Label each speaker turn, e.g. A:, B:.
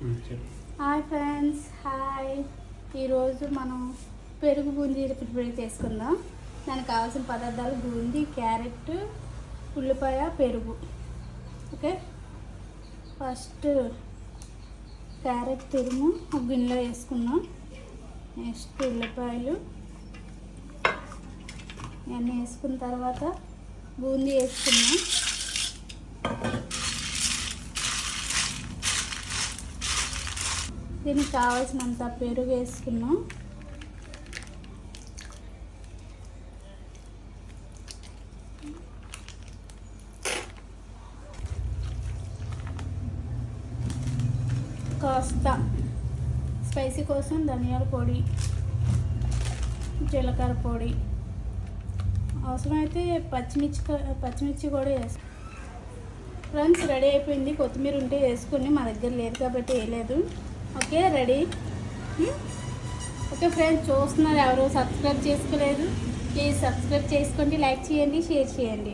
A: Hi friends, hi. ఈరోజు మనం పెరుగు బూందీ ప్రిపేర్ చేసుకుందాం. దానికి కావాల్సిన పదార్థాలు బూందీ, క్యారెట్, ఉల్లిపాయ, పెరుగు. ఓకే, ఫస్ట్ క్యారెట్ తురుము ఒక గిన్నెలో వేసుకుందాం. నెక్స్ట్ ఉల్లిపాయలు ఇవన్నీ వేసుకున్న తర్వాత బూందీ వేసుకున్నాం. దీనికి కావాల్సినంత పెరుగు వేసుకున్నాం. కాస్త స్పైసీ కోసం ధనియాల పొడి, జీలకర్ర పొడి, అవసరమైతే పచ్చిమిర్చి కూడా వేస్తాం. ఫ్రెండ్స్, రెడీ అయిపోయింది. కొత్తిమీర ఉంటే వేసుకుని, మా దగ్గర లేదు కాబట్టి వేయలేదు. Okay, ready. ఓకే ఫ్రెండ్స్, చూస్తున్నారు ఎవరు సబ్స్క్రైబ్ చేసుకోలేదు, ప్లీజ్ సబ్స్క్రైబ్ చేసుకోండి, లైక్ చేయండి, షేర్ చేయండి.